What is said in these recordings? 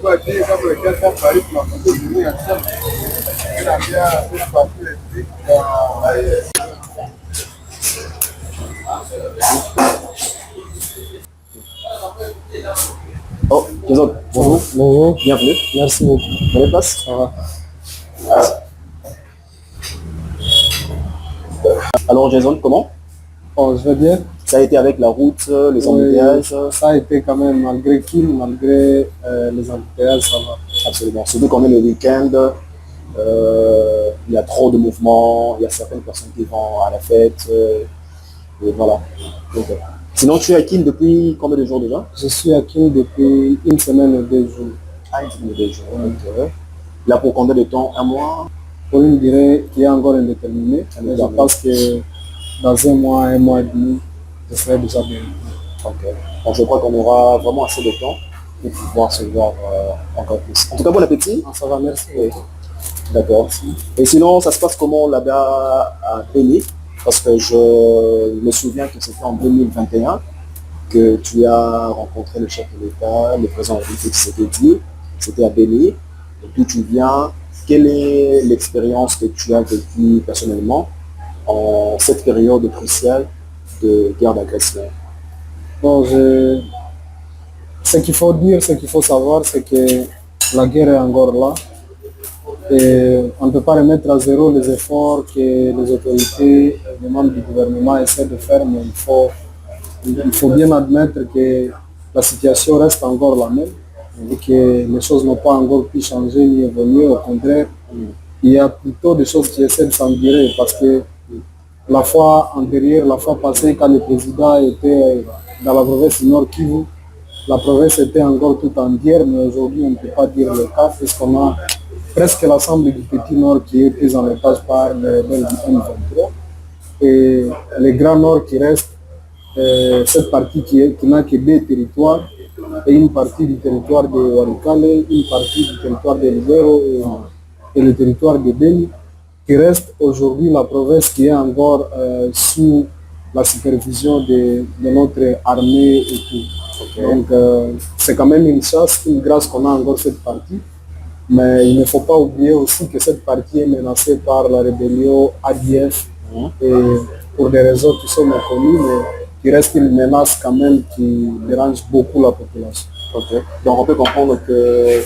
Oh, Jason, bonjour. Bonjour, Bienvenue. merci beaucoup. Prenez place. Ça va. Alors, Jason, comment? Bon, je vais bien. Ça a été avec la route, les embouteillages? Ça a été quand même, malgré qui, malgré les embouteillages, ça va. Absolument. Surtout qu'on est le week-end, il y a trop de mouvements, il y a certaines personnes qui vont à la fête. Et voilà. Donc, sinon, tu es à Kin depuis combien de jours déjà? Je suis à Kin depuis une semaine et 2 jours. Ah, une semaine et 2 jours. Ok. Là, pour combien de temps? Un mois? Pour une durée qui est encore indéterminée. Mais je pense que dans un mois et demi, je serai déjà bien. Ok. Donc, je crois qu'on aura vraiment assez de temps pour pouvoir se voir encore plus. En tout cas, bon appétit. Ah, ça va, merci. Oui. D'accord. Et sinon, ça se passe comment là-bas à Béni? Parce que je me souviens que c'était en 2021 que tu as rencontré le chef de l'État, le président de la République Tshisekedi. C'était à Béni. D'où tu viens? Quelle est l'expérience que tu as vécue personnellement en cette période cruciale de guerre d'agression? Bon, ce qu'il faut dire, ce qu'il faut savoir, c'est que la guerre est encore là. Et on ne peut pas remettre à zéro les efforts que les autorités, les membres du gouvernement essaient de faire, mais il faut bien admettre que la situation reste encore la même et que les choses n'ont pas encore pu changer ni évoluer. Au contraire, il y a plutôt des choses qui essaient de s'empirer parce que la fois antérieure, la fois passée, quand le président était dans la province du Nord Kivu, la province était encore tout en guerre, mais aujourd'hui on ne peut pas dire le cas puisqu'on a presque l'ensemble du petit Nord qui est pris en otage par les rebelles du M23. Et les grands Nord qui restent, cette partie qui n'a que 2 territoires, et une partie du territoire de Walikale, une partie du territoire de Lubero et le territoire de Beni, qui reste aujourd'hui la province qui est encore sous la supervision de notre armée et tout. Okay. Donc c'est quand même une chance, une grâce qu'on a encore cette partie. Mais il ne faut pas oublier aussi que cette partie est menacée par la rébellion ADF et pour des raisons qui sont méconnues, mais qui reste une menace quand même qui dérange beaucoup la population. Okay. Donc on peut comprendre que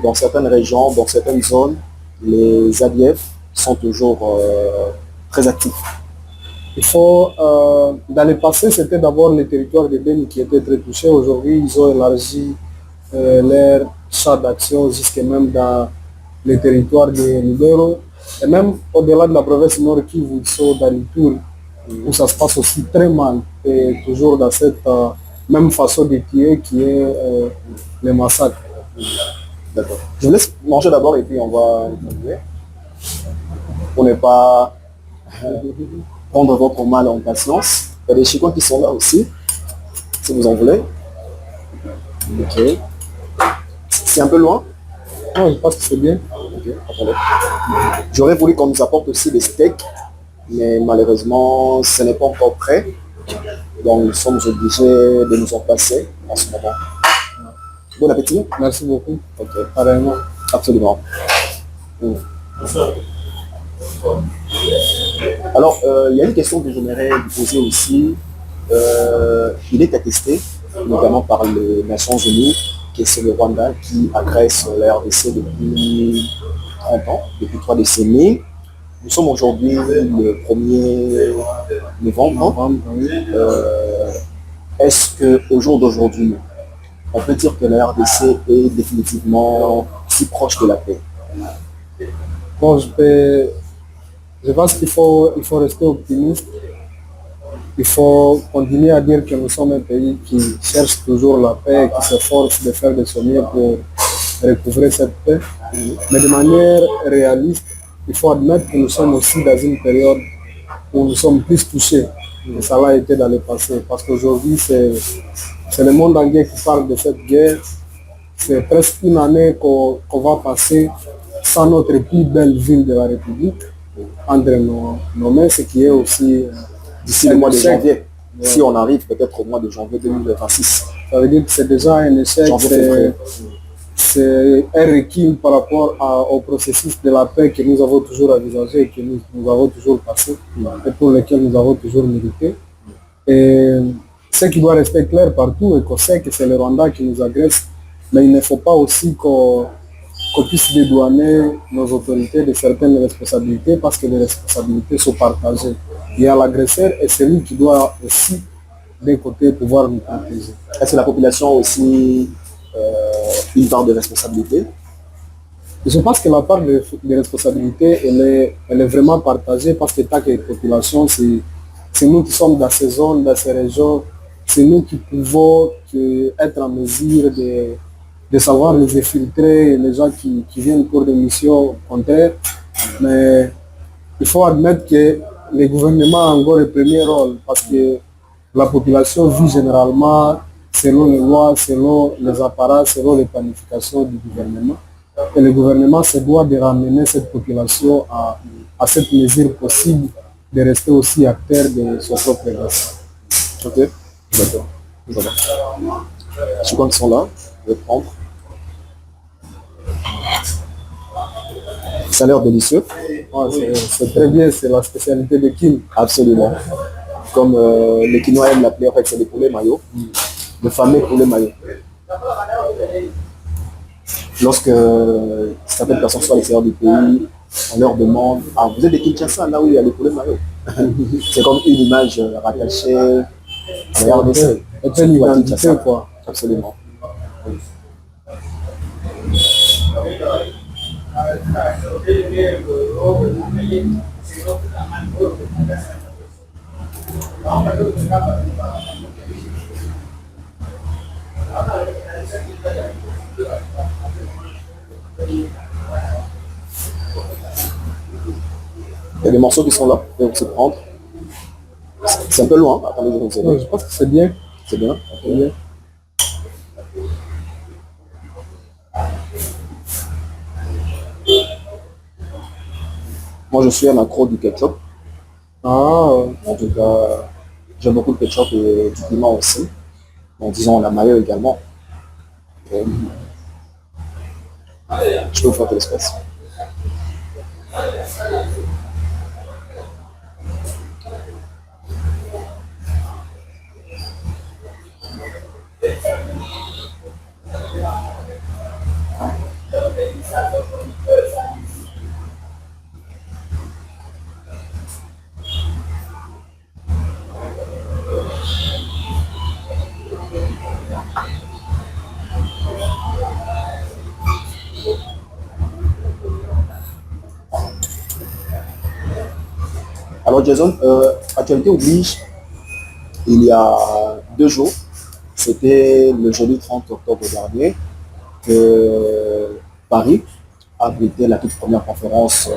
dans certaines régions, dans certaines zones, les ADF sont toujours très actifs. Il faut, dans le passé, c'était d'abord les territoires de Beni qui étaient très touchés. Aujourd'hui, ils ont élargi leur champ d'action jusque même dans les territoires de Lubero. Et même au-delà de la province Nord Kivu, ils sont dans le tour où ça se passe aussi très mal. Et toujours dans cette même façon de tuer qui est le massacre. D'accord. Je vous laisse manger d'abord et puis on va continuer. Pour ne pas prendre votre mal en patience. Il y a des chicots qui sont là aussi, si vous en voulez. Ok. C'est un peu loin? Non, je pense que c'est bien. Ok, attendez. J'aurais voulu qu'on nous apporte aussi des steaks, mais malheureusement, ce n'est pas encore prêt. Donc nous sommes obligés de nous en passer en ce moment. Bon appétit. Merci beaucoup. Ok. Pareillement. Absolument. Alors, il y a une question que j'aimerais vous poser aussi. Il est attesté, notamment par les Nations Unies, que c'est le Rwanda qui agresse la RDC depuis 30 ans, depuis 3 décennies. Nous sommes aujourd'hui le 1er novembre. Est-ce qu'au jour d'aujourd'hui, on peut dire que la RDC est définitivement si proche de la paix? Bon, je pense qu'il faut rester optimiste. Il faut continuer à dire que nous sommes un pays qui cherche toujours la paix et qui s'efforce de faire de son mieux pour recouvrer cette paix. Mais de manière réaliste, il faut admettre que nous sommes aussi dans une période où nous sommes plus touchés que ça l'a été dans le passé. Parce qu'aujourd'hui, c'est le monde entier qui parle de cette guerre. C'est presque une année qu'on va passer sans notre plus belle ville de la République entre nos mains, ce qui est aussi d'ici le mois de janvier. Si on arrive peut-être au mois de janvier 2026. Ça veut dire que c'est déjà un échec. c'est un recul par rapport au processus de la paix que nous avons toujours envisagé et que nous avons toujours passé et pour lequel nous avons toujours milité. Et ce qui doit rester clair partout et qu'on sait que c'est le Rwanda qui nous agresse, mais il ne faut pas aussi qu'on puisse dédouaner nos autorités de certaines responsabilités parce que les responsabilités sont partagées. Il y a l'agresseur et c'est lui qui doit aussi, d'un côté, pouvoir nous protéger. Est-ce que la population a aussi une part de responsabilité? Je pense que la part de responsabilité, elle est vraiment partagée parce que tant que population, c'est nous qui sommes dans ces zones, dans ces régions, c'est nous qui pouvons être en mesure de savoir les infiltrer, les gens qui viennent pour des missions contraires. Mais il faut admettre que le gouvernement a encore le premier rôle parce que la population vit généralement selon les lois, selon les appareils, selon les planifications du gouvernement. Et le gouvernement se doit de ramener cette population à cette mesure possible de rester aussi acteur de son propre destin. Ok, d'accord. Je crois qu'ils sont là, je vais prendre. Ça a l'air délicieux. Ouais, c'est très bien, c'est la spécialité de Kim. Absolument. Comme les Kinois aiment l'appeler, en fait, c'est des poulets maillots. Le fameux poulet maillot. Lorsque certaines personnes sont à l'extérieur du pays, on leur demande « Ah, vous êtes de Kinshasa, là où il y a les poulets maillots ?» C'est comme une image rattachée à la RDC. C'est une identité, quoi. Absolument. Il y a des morceaux qui sont là, et on se prendre. C'est un peu loin, attendez, je vais vous aider. Je pense que c'est bien. C'est bien, C'est bien. Moi, je suis un accro du ketchup. Ah, En tout cas, j'aime beaucoup le ketchup et du piment aussi. En disant la mayo également. Je peux vous faire de l'espace. Alors Jason, actualité oblige, il y a 2 jours, c'était le jeudi 30 octobre dernier, que Paris a abrité la toute première conférence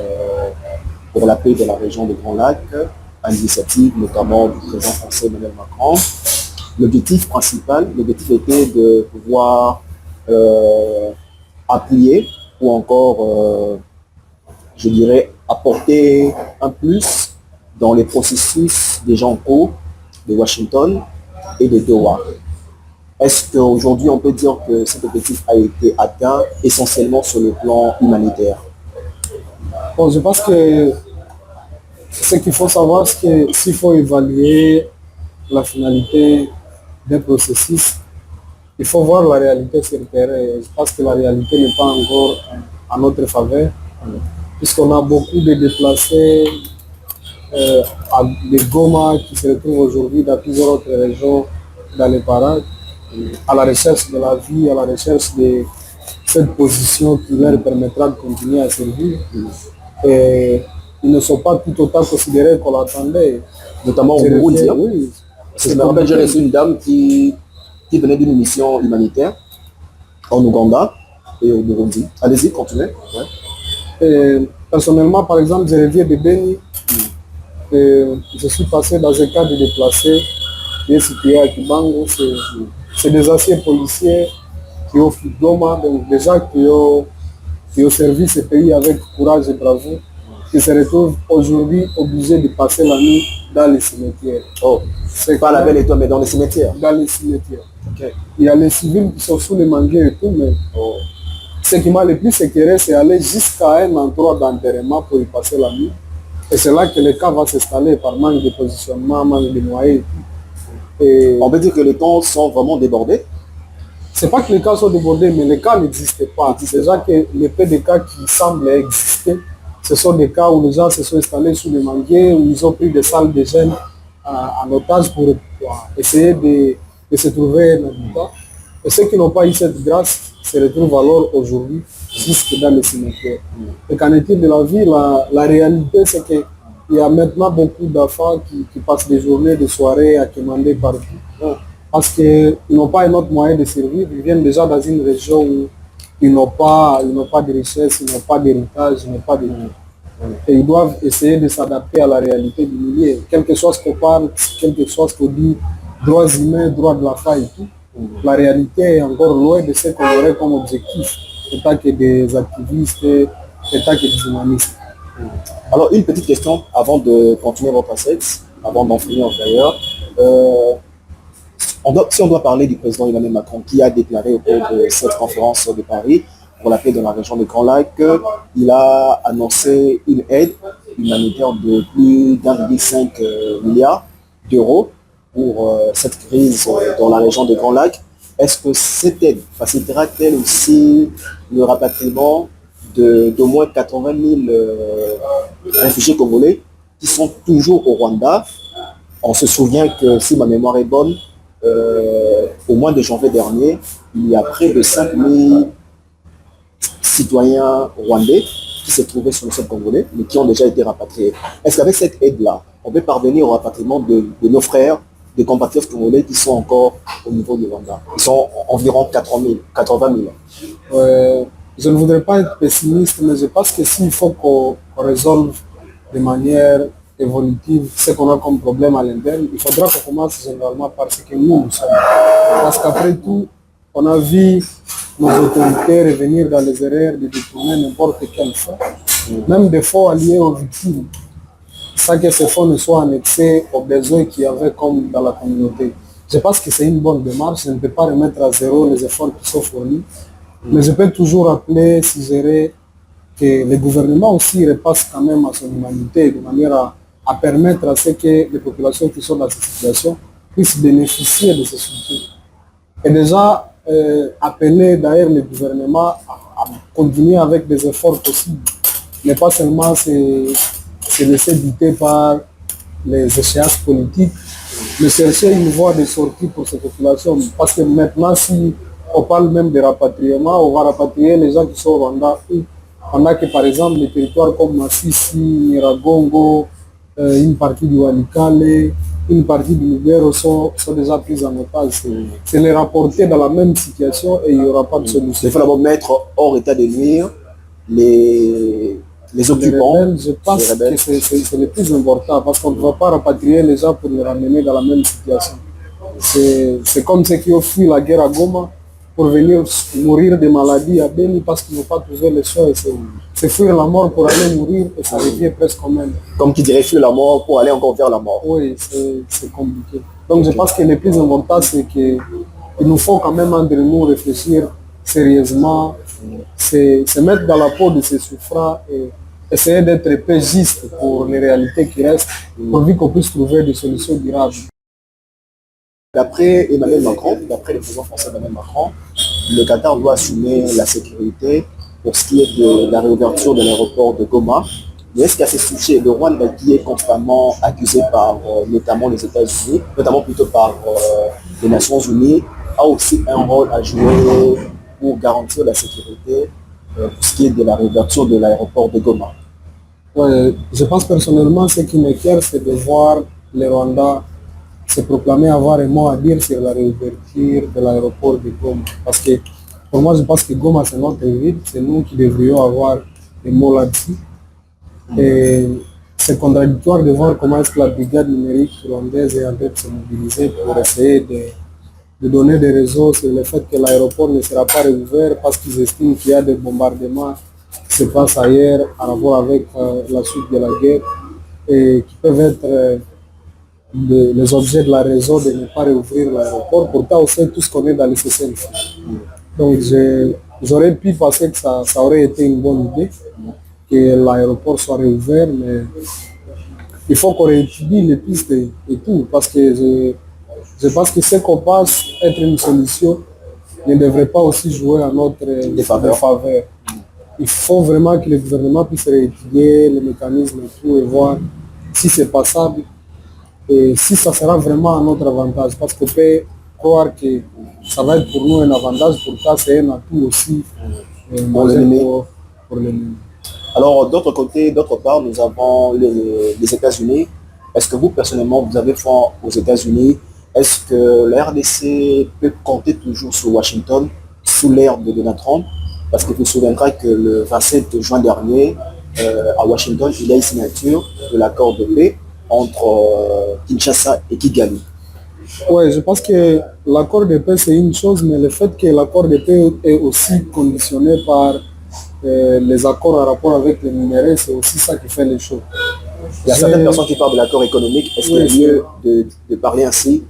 pour la paix de la région des Grands Lacs, à l'initiative notamment du président français Emmanuel Macron. L'objectif principal, l'objectif était de pouvoir appuyer ou encore, je dirais, apporter un plus dans les processus déjà en cours de Washington et de Doha. Est-ce qu'aujourd'hui on peut dire que cet objectif a été atteint essentiellement sur le plan humanitaire? bon, je pense que ce qu'il faut savoir, c'est que s'il faut évaluer la finalité d'un processus, il faut voir la réalité sur le terrain. Je pense que la réalité n'est pas encore en notre faveur, puisqu'on a beaucoup de déplacés de Goma qui se retrouvent aujourd'hui dans plusieurs autres régions dans les parages, à la recherche de la vie, à la recherche de cette position qui leur permettra de continuer à servir. Et ils ne sont pas tout autant considérés qu'on l'attendait. Notamment au Burundi. Oui. Je me rappelle, j'ai reçu une dame qui venait d'une mission humanitaire en Ouganda et au Burundi. Allez-y, continuez. Ouais. Et personnellement, par exemple, je reviens de Beni. Et je suis passé dans un cadre de déplacé qui est situé à Kibango. C'est des anciens policiers qui ont fui Goma, donc des gens qui ont servi ce pays avec courage et bravoure, qui se retrouvent aujourd'hui obligés de passer la nuit dans les cimetières. Oh, c'est pas la belle étoile, mais dans les cimetières. Dans les cimetières. Okay. Il y a les civils qui sont sous les manguiers et tout, mais Ce qui m'a le plus éclairé, c'est aller jusqu'à un endroit d'enterrement pour y passer la nuit. Et c'est là que le cas va s'installer par manque de positionnement, manque de moyens. Et On peut dire que les temps sont vraiment débordés. c'est pas que les cas sont débordés, mais les cas n'existent pas. Déjà que les peu de cas qui semblent exister, ce sont des cas où les gens se sont installés sous les manguiers, où ils ont pris des salles de jeunes en otage pour essayer de se trouver un habitat. Et ceux qui n'ont pas eu cette grâce se retrouvent alors aujourd'hui jusque dans les cimetières. Et qu'en est-il de la vie? La réalité, c'est qu'il y a maintenant beaucoup d'enfants qui passent des journées, des soirées à commander partout. Parce qu'ils n'ont pas un autre moyen de survivre. Ils viennent déjà dans une région où ils n'ont pas de richesse, ils n'ont pas d'héritage, ils n'ont pas de tout. Et ils doivent essayer de s'adapter à la réalité du milieu. Quel que soit ce qu'on parle, quel que soit ce qu'on dit, droits humains, droits de la femme et tout, la réalité est encore loin de ce qu'on aurait comme objectif, étant que des activistes, étant que des humanistes. Alors, une petite question avant de continuer votre sexe, avant d'en finir d'ailleurs. Si on doit parler du président Emmanuel Macron qui a déclaré au cours de cette conférence de Paris pour la paix dans la région de Grand Lac qu'il a annoncé une aide humanitaire de plus d'1,5 milliard d'euros pour cette crise dans la région de Grand Lac. Est-ce que cette aide facilitera-t-elle aussi le rapatriement d'au moins 80 000 réfugiés congolais qui sont toujours au Rwanda? On se souvient que, si ma mémoire est bonne, au mois de janvier dernier, il y a près de 5 000 citoyens rwandais qui se trouvaient sur le sol congolais, mais qui ont déjà été rapatriés. Est-ce qu'avec cette aide-là, on peut parvenir au rapatriement de nos frères, des compatriotes congolais qui sont encore au niveau du Rwanda? Ils sont environ 80 000. Je ne voudrais pas être pessimiste, mais je pense que s'il faut qu'on résolve de manière évolutive ce qu'on a comme problème à l'interne, il faudra qu'on commence généralement par ce que nous sommes. Parce qu'après tout, on a vu nos autorités revenir dans les erreurs de détourner n'importe quel fonds, même des fonds alliés aux victimes, sans que ces fonds ne soient annexés aux besoins qu'il y avait comme dans la communauté. Je pense que c'est une bonne démarche. Je ne peux pas remettre à zéro les efforts qui sont fournis, mais je peux toujours rappeler, suggérer que le gouvernement aussi repasse quand même à son humanité de manière à permettre à ce que les populations qui sont dans cette situation puissent bénéficier de ces soutiens. Et déjà, appeler d'ailleurs le gouvernement à continuer avec des efforts possibles, mais pas seulement se laisser dicter par les échéances politiques, mais chercher une voie de sortie pour ces populations. Parce que maintenant, si on parle même de rapatriement, on va rapatrier les gens qui sont au Rwanda. On a que par exemple des territoires comme Masisi, Nyiragongo, une partie du Walikale, une partie du Lubero sont déjà prises en otage. C'est les rapporter dans la même situation et il n'y aura pas de solution. Il faut d'abord mettre hors état de nuire les occupants. Les rebelles, je pense que c'est le plus important parce qu'on ne va pas rapatrier les gens pour les ramener dans la même situation. C'est comme ceux qui ont fui la guerre à Goma pour venir mourir de maladies à Beni parce qu'ils n'ont pas trouvé les choix. C'est fuir la mort pour aller mourir et ça revient presque au même. Comme qui dirait fuir la mort pour aller encore vers la mort. Oui, c'est compliqué. Donc je pense que le plus important, c'est qu'il nous faut quand même entre nous réfléchir sérieusement, se mettre dans la peau de ces souffrants et essayer d'être peu juste pour les réalités qui restent, pourvu qu'on puisse trouver des solutions durables. D'après Emmanuel Macron, d'après le président français Emmanuel Macron, le Qatar doit assumer la sécurité pour ce qui est de la réouverture de l'aéroport de Goma. Mais est-ce qu'à ce sujet, le Rwanda qui est constamment accusé par notamment les États-Unis, notamment plutôt par les Nations Unies, a aussi un rôle à jouer pour garantir la sécurité pour ce qui est de la réouverture de l'aéroport de Goma? Ouais, je pense personnellement, ce qui m'éclaire, c'est de voir le Rwanda se proclamer avoir un mot à dire sur la réouverture de l'aéroport de Goma. Parce que pour moi, je pense que Goma, c'est notre ville, c'est nous qui devrions avoir des mots là-dessus. Et c'est contradictoire de voir comment est-ce que la brigade numérique rwandaise est en train de se mobiliser pour essayer de donner des raisons sur le fait que l'aéroport ne sera pas réouvert parce qu'ils estiment qu'il y a des bombardements qui se passent ailleurs en rapport avec la suite de la guerre et qui peuvent être les objets de la raison de ne pas réouvrir l'aéroport. Pourtant, on sait tous qu'on est dans le CCNF. Donc, j'aurais pu penser que ça aurait été une bonne idée, que l'aéroport soit réouvert, mais il faut qu'on réétudie les pistes et tout, parce que je pense que ce qu'on pense être une solution ne devrait pas aussi jouer à notre Défaveur. défaveur. Il faut vraiment que le gouvernement puisse réétudier les mécanismes et tout et voir si c'est passable et si ça sera vraiment à notre avantage. Parce qu'on peut croire que ça va être pour nous un avantage, pourtant c'est un atout aussi Pour l'ennemi. pour l'ennemi. Alors, d'autre part, nous avons les États-Unis. Est-ce que vous, personnellement, vous avez foi aux États-Unis? Est-ce que la RDC peut compter toujours sur Washington sous l'ère de Donald Trump? Parce que vous vous souviendrez que le 27 juin dernier, à Washington, il y a une signature de l'accord de paix entre Kinshasa et Kigali. Oui, je pense que l'accord de paix c'est une chose, mais le fait que l'accord de paix est aussi conditionné par les accords en rapport avec les minéraux, c'est aussi ça qui fait les choses. Il y a certaines personnes qui parlent de l'accord économique. Est-ce qu'il y a lieu de parler ainsi?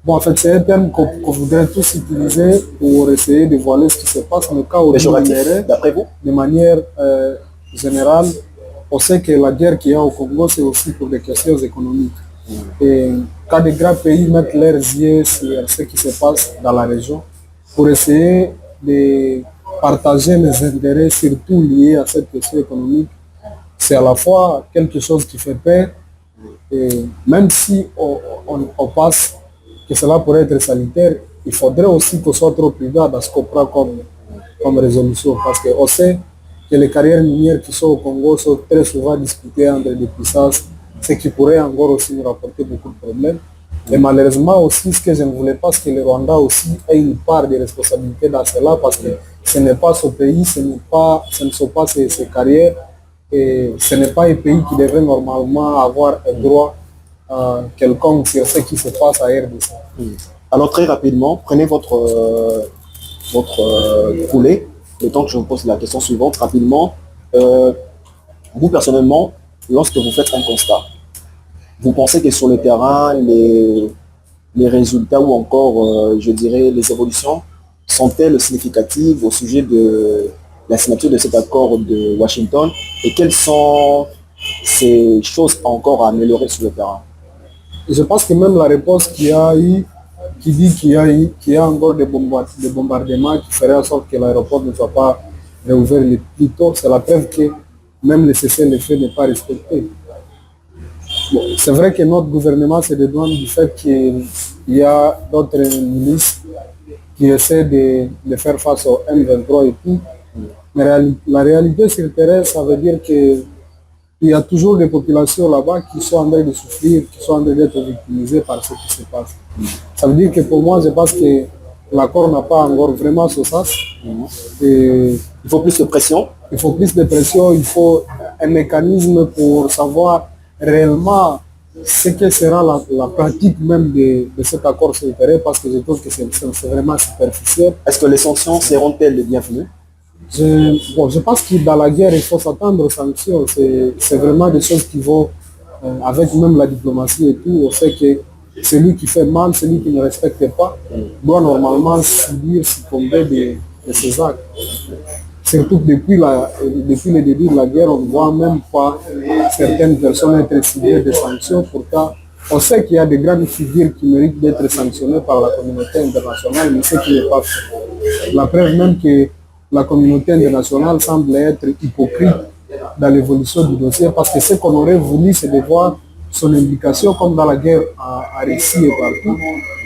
Bon, en fait, c'est un terme qu'on voudrait tous utiliser pour essayer de voir ce qui se passe, mais quand on dit minéraux, d'après vous? de manière générale, on sait que la guerre qu'il y a au Congo, c'est aussi pour des questions économiques. Et quand des grands pays mettent leurs yeux sur ce qui se passe dans la région, pour essayer de partager les intérêts, surtout liés à cette question économique, c'est à la fois quelque chose qui fait peur, et même si on passe que cela pourrait être sanitaire, il faudrait aussi qu'on soit trop prudent dans ce qu'on prend comme résolution, parce qu'on sait que les carrières minières qui sont au Congo sont très souvent disputées entre des puissances, ce qui pourrait encore aussi nous rapporter beaucoup de problèmes. Et malheureusement aussi, ce que je ne voulais pas, c'est que le Rwanda aussi ait une part de responsabilité dans cela, parce que ce n'est pas son pays, ce ne sont pas ses carrières, et ce n'est pas un pays qui devrait normalement avoir un droit quelconque sur ce qui se passe à RDC. Alors très rapidement, prenez votre poulet, le temps que je vous pose la question suivante rapidement. Vous personnellement, lorsque vous faites un constat, vous pensez que sur le terrain, les résultats ou encore, je dirais, les évolutions sont-elles significatives au sujet de la signature de cet accord de Washington et quelles sont ces choses encore à améliorer sur le terrain? Je pense que même la réponse qu'il y a eu, qui dit qu'il y a encore des bombardements qui feraient en sorte que l'aéroport ne soit pas réouvert le plus tôt, c'est la preuve que même le cessez-le-feu n'est pas respecté. Bon, c'est vrai que notre gouvernement se dédouane du fait qu'il y a d'autres milices qui essaient de faire face au M23 et tout. Mais la réalité sur le terrain, ça veut dire que il y a toujours des populations là-bas qui sont en train de souffrir, qui sont en train d'être victimisées par ce qui se passe. Ça veut dire que pour moi, je pense que l'accord n'a pas encore vraiment son sens. Et il faut plus de pression. Il faut plus de pression, il faut un mécanisme pour savoir réellement ce que sera la pratique même de cet accord sur le terrain, parce que je trouve que c'est vraiment superficiel. Est-ce que les sanctions seront-elles les bienvenues? Je pense que dans la guerre, il faut s'attendre aux sanctions. C'est vraiment des choses qui vont avec même la diplomatie et tout. On sait que celui qui fait mal, celui qui ne respecte pas, doit normalement succomber de ses actes. Surtout que depuis le début de la guerre, on ne voit même pas certaines personnes être ciblées de sanctions. Pourtant, on sait qu'il y a des grandes figures qui méritent d'être sanctionnées par la communauté internationale, mais ce qui n'est pas fait. La preuve même que la communauté internationale semble être hypocrite dans l'évolution du dossier, parce que ce qu'on aurait voulu, c'est de voir son implication comme dans la guerre à Russie et partout,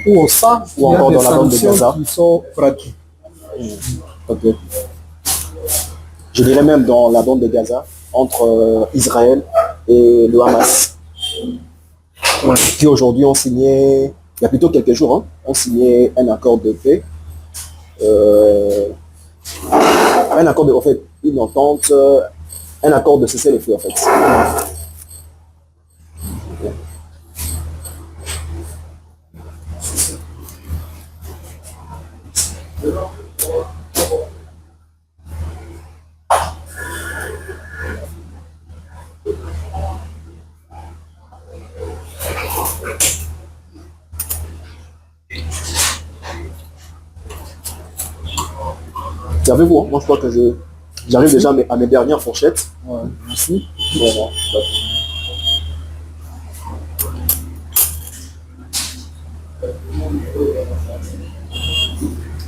où au sein, il y a des sanctions qui sont pratiques. Okay. Je dirais même dans la bande de Gaza, entre Israël et le Hamas, qui aujourd'hui ont signé, il y a plutôt quelques jours, ont signé un accord de paix. Un accord de, en fait, une entente, un accord de cessez-le-feu en fait. Servez-vous, hein. Moi je crois que j'arrive déjà à mes dernières fourchettes. Ouais, merci. Voilà.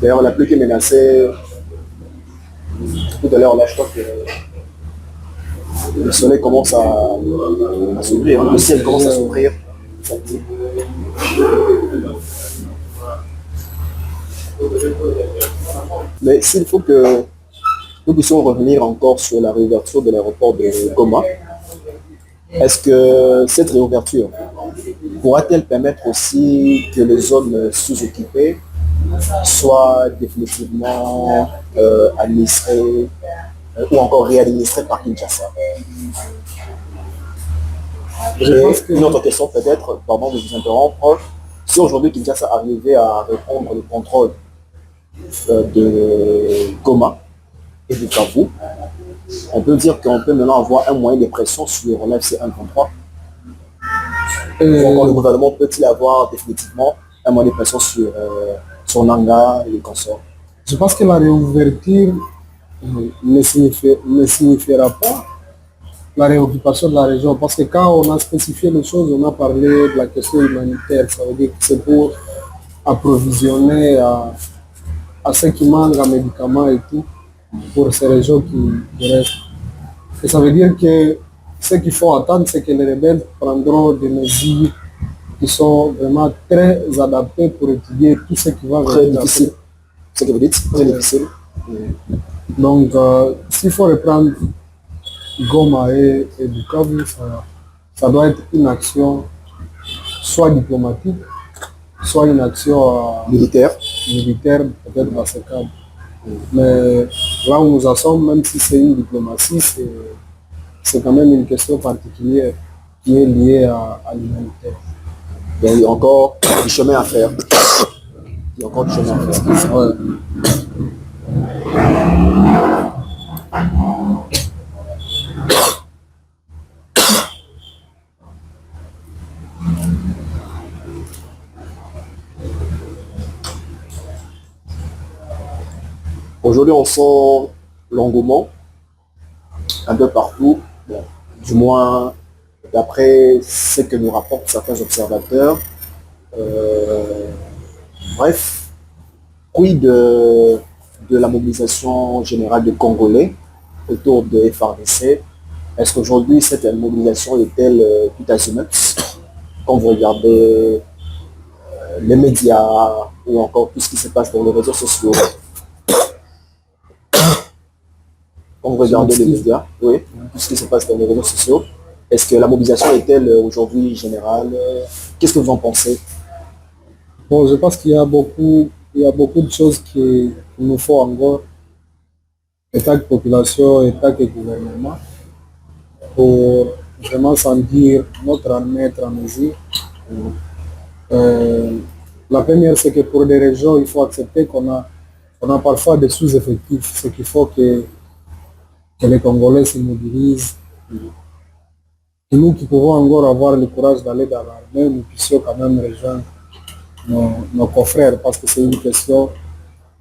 D'ailleurs, la pluie qui menaçait tout à l'heure, là, je crois que le soleil commence à s'ouvrir, hein. Le ciel commence à s'ouvrir. Mais s'il faut que nous puissions revenir encore sur la réouverture de l'aéroport de Goma, est-ce que cette réouverture pourra-t-elle permettre aussi que les zones sous-occupées soient définitivement administrées ou encore réadministrées par Kinshasa? Une autre question peut-être, pardon de vous interrompre, si aujourd'hui Kinshasa arrivait à reprendre le contrôle de Goma et de Bukavu, on peut dire qu'on peut maintenant avoir un moyen de pression sur l'FC 133. Encore le gouvernement peut-il avoir définitivement un moyen de pression sur Nanga et les consorts? Je pense que la réouverture ne signifiera pas la réoccupation de la région, parce que quand on a spécifié les choses, on a parlé de la question humanitaire, ça veut dire que c'est pour approvisionner à ceux qui manquent en médicaments et tout, pour ces régions qui restent. Et ça veut dire que ce qu'il faut attendre, c'est que les rebelles prendront des mesures qui sont vraiment très adaptées pour étudier tout ce qui va venir. Très difficile. Ce que vous dites, très difficile. Donc, s'il faut reprendre Goma et Bukavu, ça doit être une action soit diplomatique, soit une action militaire, peut-être dans ce cadre. Mais là où nous en sommes, même si c'est une diplomatie, c'est quand même une question particulière qui est liée à l'humanitaire. Il y a encore du chemin à faire. Il y a encore du chemin à faire. Ouais. Aujourd'hui, on sent l'engouement un peu partout, bon, du moins d'après ce que nous rapportent certains observateurs. Bref, quid de la mobilisation générale des Congolais autour de FARDC? Est-ce qu'aujourd'hui, cette mobilisation est-elle tout azimut? Quand vous regardez les médias ou encore tout ce qui se passe dans les réseaux sociaux, quand vous regardez les médias, oui, tout ce qui se passe dans les réseaux sociaux, est-ce que la mobilisation est-elle aujourd'hui générale? Qu'est-ce que vous en pensez? Bon, je pense qu'il y a beaucoup de choses qu'il nous faut encore, État que population, État que gouvernement, pour vraiment sentir notre armée être en mesure. La première, c'est que pour des régions, il faut accepter qu'on a parfois des sous-effectifs, ce qu'il faut que les Congolais se mobilisent. Et nous qui pouvons encore avoir le courage d'aller dans l'armée, nous puissions quand même rejoindre nos confrères, parce que c'est une question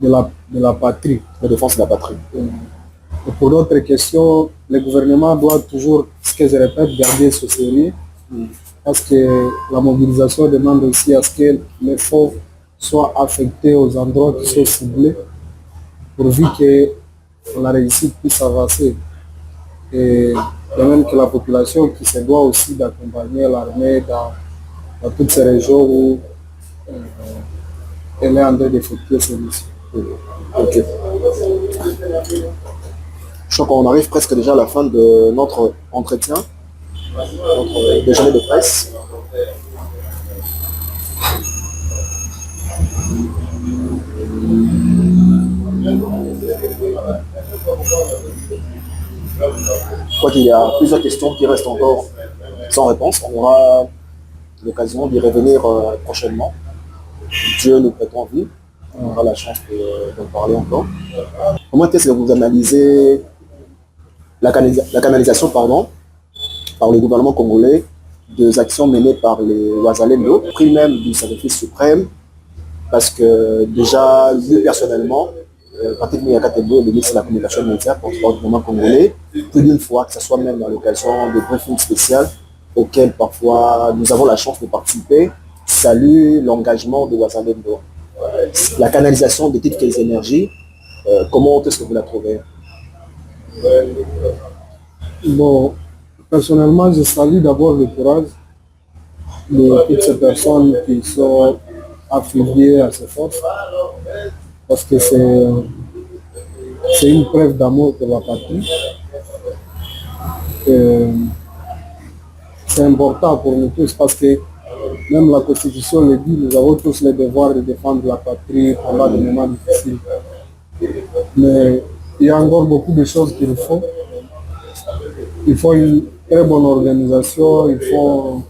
de la patrie. La défense de la patrie. Et pour d'autres questions, le gouvernement doit toujours, ce que je répète, garder ce sérieux, parce que la mobilisation demande aussi à ce que les fonds soient affectés aux endroits qui sont ciblés, pourvu que la réussite puisse avancer. Et de même que la population qui se doit aussi d'accompagner l'armée dans toutes ces régions où elle est en train d'effectuer ses missions. Ok. Je crois qu'on arrive presque déjà à la fin de notre entretien, notre déjeuner de presse. Je crois qu'il y a plusieurs questions qui restent encore sans réponse. On aura l'occasion d'y revenir prochainement. Dieu nous prêtant vie. On aura la chance d'en parler encore. Comment est-ce que vous analysez la canalisation par le gouvernement congolais des actions menées par les Wazalendo, prix même du sacrifice suprême, parce que déjà, lui personnellement, Patrick Mouyakatebo, le ministre de la Communication et Médias, porte-parole du gouvernement congolais, plus d'une fois, que ce soit même dans l'occasion de briefings spéciaux auxquels parfois nous avons la chance de participer, salue l'engagement de Wazalendo. La canalisation des titres et énergies, comment est-ce que vous la trouvez? Bon, personnellement, je salue d'abord le courage de toutes ces personnes qui sont affiliées à ces forces, parce que c'est une preuve d'amour pour la patrie. C'est important pour nous tous parce que même la Constitution le dit, nous avons tous le devoir de défendre la patrie pendant des moments difficiles. Mais il y a encore beaucoup de choses qu'il faut. Il faut une très bonne organisation, il faut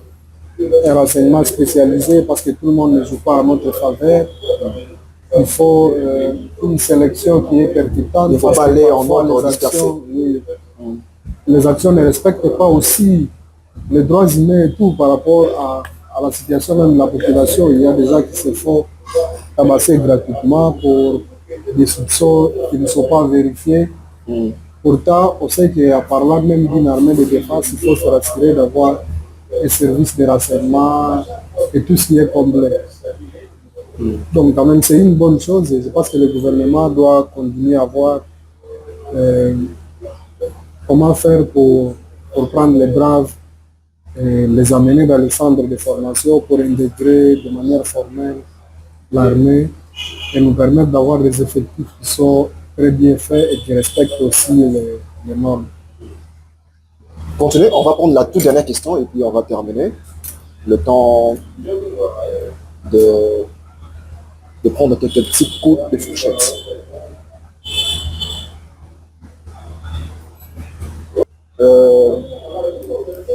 un renseignement spécialisé parce que tout le monde ne joue pas à notre faveur. Il faut une sélection qui est percutante. Il ne faut pas aller en ordre dispersé. Les actions ne respectent pas aussi les droits humains et tout par rapport à la situation même de la population. Il y a des gens qui se font tabasser gratuitement pour des soupçons qui ne sont pas vérifiés. Pourtant, on sait qu'à parlant même d'une armée de défense, il faut se rassurer d'avoir un service de renseignement et tout ce qui est complet. Donc quand même, c'est une bonne chose et je pense que le gouvernement doit continuer à voir comment faire pour prendre les braves et les amener dans les centres de formation pour intégrer de manière formelle l'armée et nous permettre d'avoir des effectifs qui sont très bien faits et qui respectent aussi les normes. Continuez, on va prendre la toute dernière question et puis on va terminer. Le temps de prendre quelques petits coups de fourchette.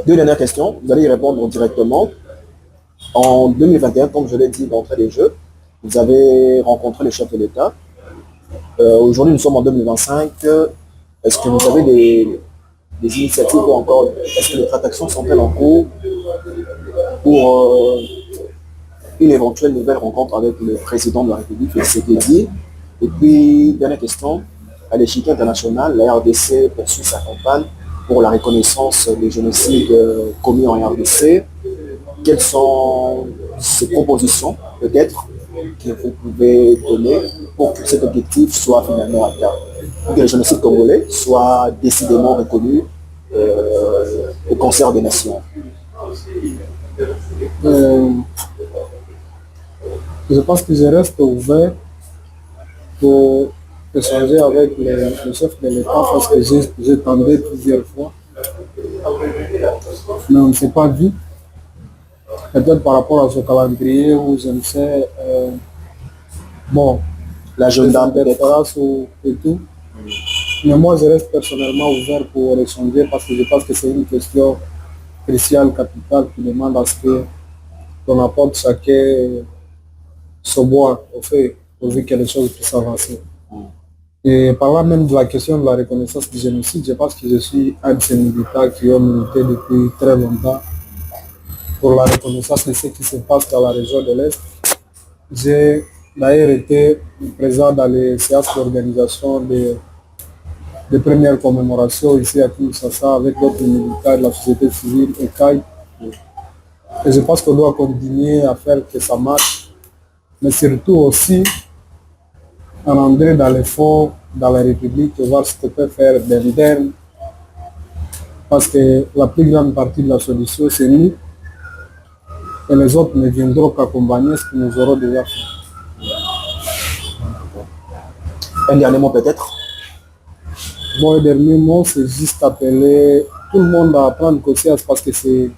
Deux dernières questions, vous allez y répondre directement. En 2021, comme je l'ai dit d'entrée des jeux, vous avez rencontré le chef de l'État. Aujourd'hui, nous sommes en 2025. Est-ce que vous avez des initiatives ou encore, est-ce que les tractations sont-elles en cours pour une éventuelle nouvelle rencontre avec le président de la République, le CDD? Et puis, dernière question, à l'échiquier international, la RDC poursuit sa campagne pour la reconnaissance des génocides commis en RDC. Quelles sont ces propositions, peut-être, que vous pouvez donner pour que cet objectif soit finalement atteint, pour que le génocide congolais soit décidément reconnu au concert des nations? Je pense que je reste ouvert pour échanger avec le chef de l'État parce que j'ai tenté plusieurs fois. Mais on ne s'est pas vu. Peut-être par rapport à ce calendrier où je ne sais, l'agenda peut-être et tout. Mais moi, je reste personnellement ouvert pour échanger parce que je pense que c'est une question cruciale, capitale, qui demande à ce qu'on apporte chacun ce bois au fait, pourvu que les choses puissent avancer. Et parlant même de la question de la reconnaissance du génocide, je pense que je suis un de ces militants qui ont milité depuis très longtemps pour la reconnaissance de ce qui se passe dans la région de l'Est. J'ai d'ailleurs été présent dans les séances d'organisation des premières commémorations ici à Kinshasa avec d'autres militants de la société civile et CAI. Et je pense qu'on doit continuer à faire que ça marche, mais surtout aussi à rentrer dans l'effort dans la République et voir ce qu'on peut faire d'interne. Parce que la plus grande partie de la solution, c'est nous. Et les autres ne viendront qu'accompagner ce que nous aurons déjà fait. Un dernier mot peut-être? Bon, le dernier mot, c'est juste appeler tout le monde à prendre conscience parce que c'est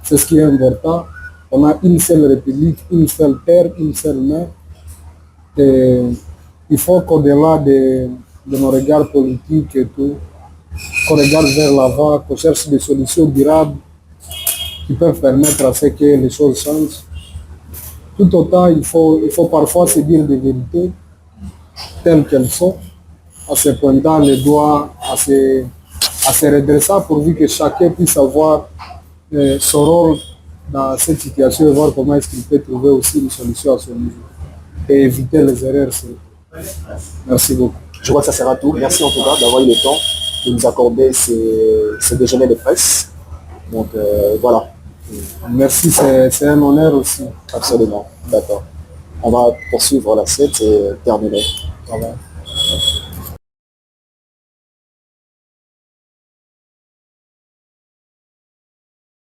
ce qui est important. On a une seule République, une seule terre, une seule mer. Et il faut qu'au-delà de nos regards politiques et tout, qu'on regarde vers l'avant, qu'on cherche des solutions durables qui peuvent permettre à ce que les choses changent. Tout autant, il faut parfois se dire des vérités telles qu'elles sont, en se pointant les doigts, à se redresser pourvu que chacun puisse avoir son rôle dans cette situation et voir comment est-ce qu'il peut trouver aussi une solution à son niveau et éviter les erreurs. Merci beaucoup. Je crois que ça sera tout. Merci en tout cas d'avoir eu le temps de nous accorder ce déjeuner de presse. Donc voilà. Merci, c'est un honneur aussi. Absolument. D'accord. On va poursuivre la 7 et terminer. Au revoir.